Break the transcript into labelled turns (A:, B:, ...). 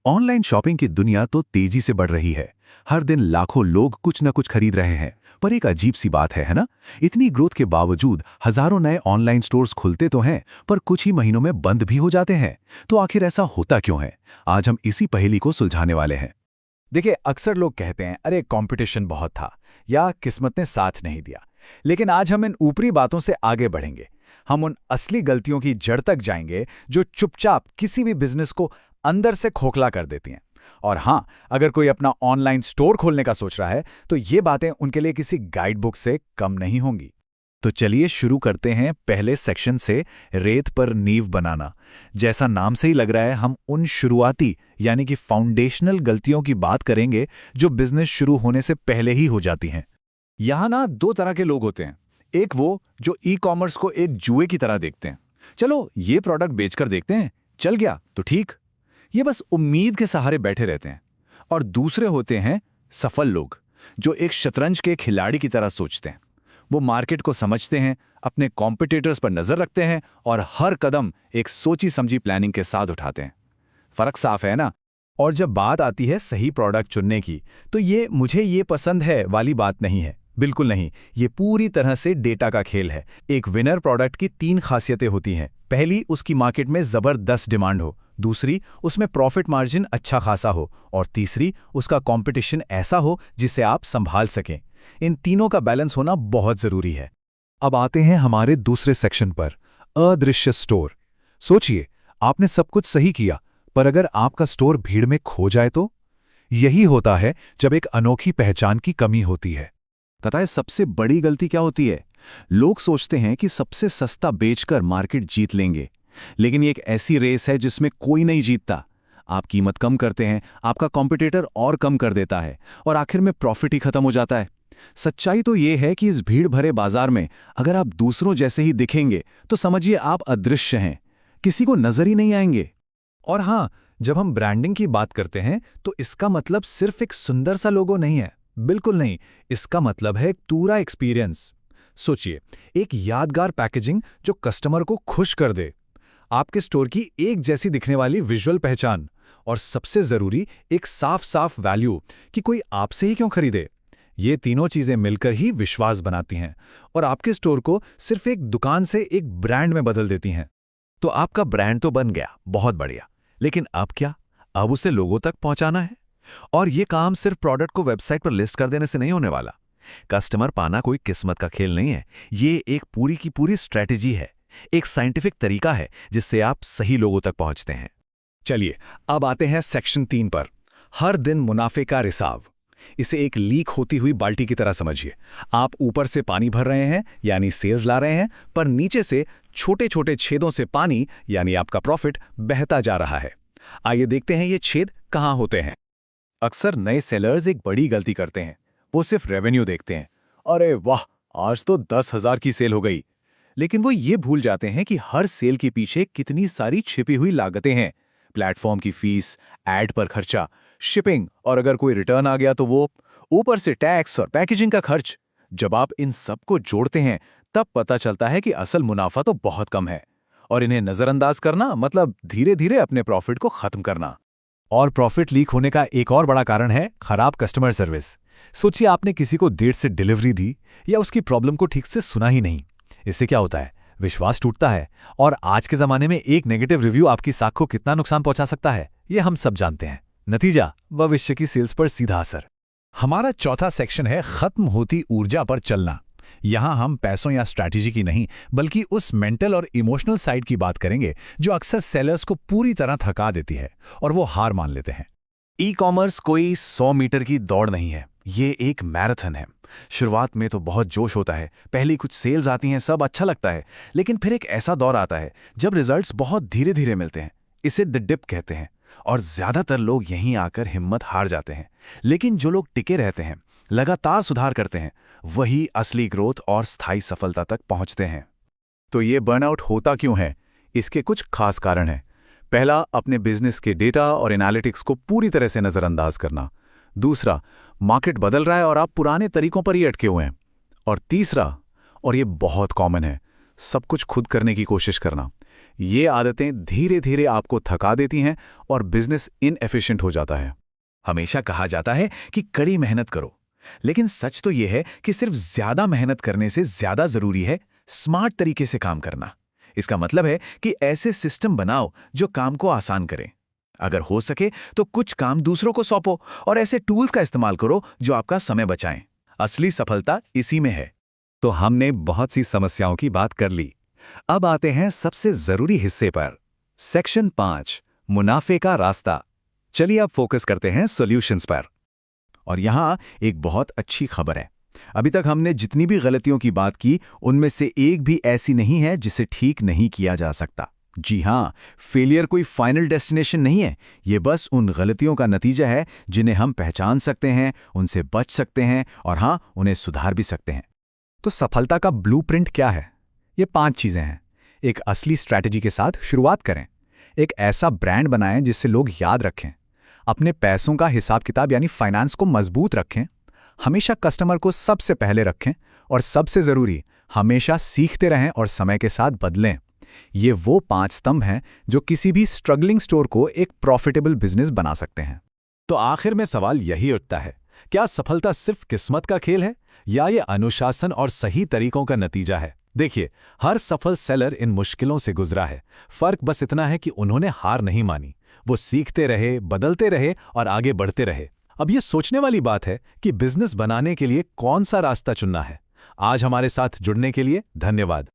A: Online shopping की दुनिया तो तेजी से बढ़ रही है। हर दिन लाखों लोग कुछ न कुछ खरीद रहे हैं। पर एक अजीब सी बात है ना? इतनी ग्रोथ के बावजूद हजारों नए ऑनलाइन स्टोर्स खुलते तो हैं, पर कुछ ही महीनों में बंद भी हो जाते हैं। तो आखिर ऐसा होता क्यों है? आज हम इसी पहेली को सुलझाने वाले हैं।
B: देखिए, अक्सर लोग कहते हैं अरे कंपटीशन बहुत था या किस्मत ने साथ नहीं दिया। लेकिन आज हम इन ऊपरी बातों से आगे बढ़ेंगे। हम उन असली गलतियों की जड़ तक जाएंगे जो चुपचाप किसी भी बिजनेस को अंदर से खोखला कर देती हैं। और हाँ, अगर कोई अपना ऑनलाइन स्टोर खोलने का सोच रहा है तो ये बातें उनके लिए किसी गाइड बुक से कम नहीं होंगी।
A: तो चलिए शुरू करते हैं पहले सेक्शन से, रेत पर नींव बनाना। जैसा नाम से ही लग रहा है, हम उन शुरुआती यानी कि फाउंडेशनल गलतियों की बात करेंगे जो बिजनेस शुरू होने से पहले ही हो जाती हैं।
B: यहाँ ना दो तरह के लोग होते हैं। एक वो जो ई कॉमर्स को एक जुए की तरह देखते हैं। चलो ये प्रोडक्ट बेचकर देखते हैं, चल गया तो ठीक। ये बस उम्मीद के सहारे बैठे रहते हैं। और दूसरे होते हैं सफल लोग जो एक शतरंज के खिलाड़ी की तरह सोचते हैं। वो मार्केट को समझते हैं, अपने कॉम्पिटिटर्स पर नजर रखते हैं और हर कदम एक सोची समझी प्लानिंग के साथ उठाते हैं। फर्क साफ है ना?
A: और जब बात आती है सही प्रोडक्ट चुनने की, तो ये मुझे ये पसंद है वाली बात नहीं है। बिल्कुल नहीं, ये पूरी तरह से डेटा का खेल है। एक विनर प्रोडक्ट की 3 खासियतें होती हैं। पहली, उसकी मार्केट में जबरदस्त डिमांड हो। दूसरी, उसमें प्रॉफिट मार्जिन अच्छा खासा हो। और तीसरी, उसका कंपटीशन ऐसा हो जिसे आप संभाल सकें। इन तीनों का बैलेंस होना बहुत जरूरी है। अब आते हैं हमारे दूसरे सेक्शन पर, अदृश्य स्टोर। सोचिए, आपने सब कुछ सही किया, पर अगर आपका स्टोर भीड़ में खो जाए तो? यही होता है जब एक अनोखी पहचान की कमी होती है।
B: पता है सबसे बड़ी गलती क्या होती है? लोग सोचते हैं कि सबसे सस्ता बेचकर मार्केट जीत लेंगे। लेकिन ये एक ऐसी रेस है जिसमें कोई नहीं जीतता। आप कीमत कम करते हैं, आपका कॉम्पिटिटर और कम कर देता है, और आखिर में प्रॉफिट ही खत्म हो जाता है। सच्चाई तो ये है कि इस भीड़ भरे बाजार में अगर आप दूसरों जैसे ही दिखेंगे तो समझिए आप अदृश्य हैं, किसी को नजर ही नहीं आएंगे।
A: और हाँ, जब हम ब्रांडिंग की बात करते हैं तो इसका मतलब सिर्फ एक सुंदर सा लोगो नहीं है। बिल्कुल नहीं, इसका मतलब है एक पूरा एक्सपीरियंस। सोचिए, एक यादगार पैकेजिंग जो कस्टमर को खुश कर दे, आपके स्टोर की एक जैसी दिखने वाली विजुअल पहचान, और सबसे जरूरी एक साफ साफ वैल्यू कि कोई आपसे ही क्यों खरीदे। ये तीनों चीजें मिलकर ही विश्वास बनाती हैं और आपके स्टोर को सिर्फ एक दुकान से एक ब्रांड में बदल देती हैं। तो आपका ब्रांड तो बन गया, बहुत बढ़िया। लेकिन अब क्या? अब उसे लोगों तक पहुंचाना है। और ये काम सिर्फ प्रोडक्ट को वेबसाइट पर लिस्ट कर देने से नहीं होने वाला। कस्टमर पाना कोई किस्मत का खेल नहीं है, ये एक पूरी की पूरी स्ट्रैटेजी है, एक साइंटिफिक तरीका है जिससे आप सही लोगों तक पहुंचते हैं।
B: चलिए, अब आते हैं सेक्शन 3 पर, हर दिन मुनाफे का रिसाव। इसे एक लीक होती हुई बाल्टी की तरह समझिए। आप ऊपर से पानी भर रहे हैं यानी सेल्स ला रहे हैं, पर नीचे से छोटे छोटे छेदों से पानी यानी आपका प्रॉफिट बहता जा रहा है। आइए देखते हैं ये छेद कहाँ होते हैं। अक्सर नए सेलर्स एक बड़ी गलती करते हैं। वो सिर्फ रेवेन्यू देखते हैं, अरे वाह आज तो 10,000 की सेल हो गई। लेकिन वो ये भूल जाते हैं कि हर सेल के पीछे कितनी सारी छिपी हुई लागतें हैं। प्लेटफॉर्म की फीस, ऐड पर खर्चा, शिपिंग, और अगर कोई रिटर्न आ गया तो वो, ऊपर से टैक्स और पैकेजिंग का खर्च। जब आप इन सबको जोड़ते हैं तब पता चलता है कि असल मुनाफा तो बहुत कम है। और इन्हें नजरअंदाज करना मतलब धीरे धीरे अपने प्रॉफिट को खत्म करना।
A: और प्रॉफिट लीक होने का एक और बड़ा कारण है खराब कस्टमर सर्विस। सोचिए, आपने किसी को देर से डिलीवरी दी या उसकी प्रॉब्लम को ठीक से सुना ही नहीं। इससे क्या होता है? विश्वास टूटता है। और आज के जमाने में एक नेगेटिव रिव्यू आपकी साख को कितना नुकसान पहुंचा सकता है, ये हम सब जानते हैं। नतीजा, भविष्य की सेल्स पर सीधा असर। हमारा चौथा सेक्शन है खत्म होती ऊर्जा पर चलना। यहां हम पैसों या स्ट्रैटेजी की नहीं, बल्कि उस मेंटल और इमोशनल साइड की बात करेंगे जो अक्सर सेलर्स को पूरी तरह थका देती है और वो हार मान लेते हैं। ई कॉमर्स कोई 100 मीटर की दौड़ नहीं है, ये एक मैराथन है। शुरुआत में तो बहुत जोश होता है, पहली कुछ सेल्स आती हैं, सब अच्छा लगता है। लेकिन फिर एक ऐसा दौर आता है जब रिजल्ट्स बहुत धीरे धीरे मिलते हैं। इसे द डिप कहते हैं। और ज्यादातर लोग यहीं आकर हिम्मत हार जाते हैं। लेकिन जो लोग टिके रहते हैं, लगातार सुधार करते हैं, वही असली ग्रोथ और स्थायी सफलता तक पहुंचते हैं। तो ये बर्नआउट होता क्यों है? इसके कुछ खास कारण हैं। पहला, अपने बिजनेस के डेटा और एनालिटिक्स को पूरी तरह से नजरअंदाज करना। दूसरा, मार्केट बदल रहा है और आप पुराने तरीकों पर ही अटके हुए हैं। और तीसरा, और ये बहुत कॉमन है, सब कुछ खुद करने की कोशिश करना।
B: ये आदतें धीरे धीरे आपको थका देती हैं और बिजनेस इनएफिशिएंट हो जाता है। हमेशा कहा जाता है कि कड़ी मेहनत करो, लेकिन सच तो यह है कि सिर्फ ज्यादा मेहनत करने से ज्यादा जरूरी है स्मार्ट तरीके से काम करना। इसका मतलब है कि ऐसे सिस्टम बनाओ जो काम को आसान करें। अगर हो सके तो कुछ काम दूसरों को सौंपो और ऐसे टूल्स का इस्तेमाल करो जो आपका समय बचाएं। असली सफलता इसी में है।
A: तो हमने बहुत सी समस्याओं की बात कर ली। अब आते हैं सबसे जरूरी हिस्से पर, सेक्शन 5, मुनाफे का रास्ता। चलिए अब फोकस करते हैं सॉल्यूशंस पर।
C: और यहाँ एक बहुत अच्छी खबर है। अभी तक हमने जितनी भी गलतियों की बात की, उनमें से एक भी ऐसी नहीं है जिसे ठीक नहीं किया जा सकता। जी हाँ, फेलियर कोई फाइनल डेस्टिनेशन नहीं है। ये बस उन गलतियों का नतीजा है जिन्हें हम पहचान सकते हैं, उनसे बच सकते हैं और हाँ, उन्हें सुधार भी सकते हैं।
A: तो सफलता का ब्लूप्रिंट क्या है? ये 5 चीजें हैं। एक असली स्ट्रैटेजी के साथ शुरुआत करें। एक ऐसा ब्रांड बनाएं जिससे लोग याद रखें। अपने पैसों का हिसाब किताब यानी फाइनेंस को मजबूत रखें। हमेशा कस्टमर को सबसे पहले रखें और सबसे जरूरी, हमेशा सीखते रहें और समय के साथ बदलें। ये वो 5 स्तंभ हैं जो किसी भी स्ट्रगलिंग स्टोर को एक प्रॉफिटेबल बिजनेस बना सकते हैं।
B: तो आखिर में सवाल यही उठता है, क्या सफलता सिर्फ किस्मत का खेल है या ये अनुशासन और सही तरीकों का नतीजा है? देखिए, हर सफल सेलर इन मुश्किलों से गुजरा है। फर्क बस इतना है कि उन्होंने हार नहीं मानी। वो सीखते रहे, बदलते रहे और आगे बढ़ते रहे। अब ये सोचने वाली बात है कि बिजनेस बनाने के लिए कौन सा रास्ता चुनना है। आज हमारे साथ जुड़ने के लिए धन्यवाद।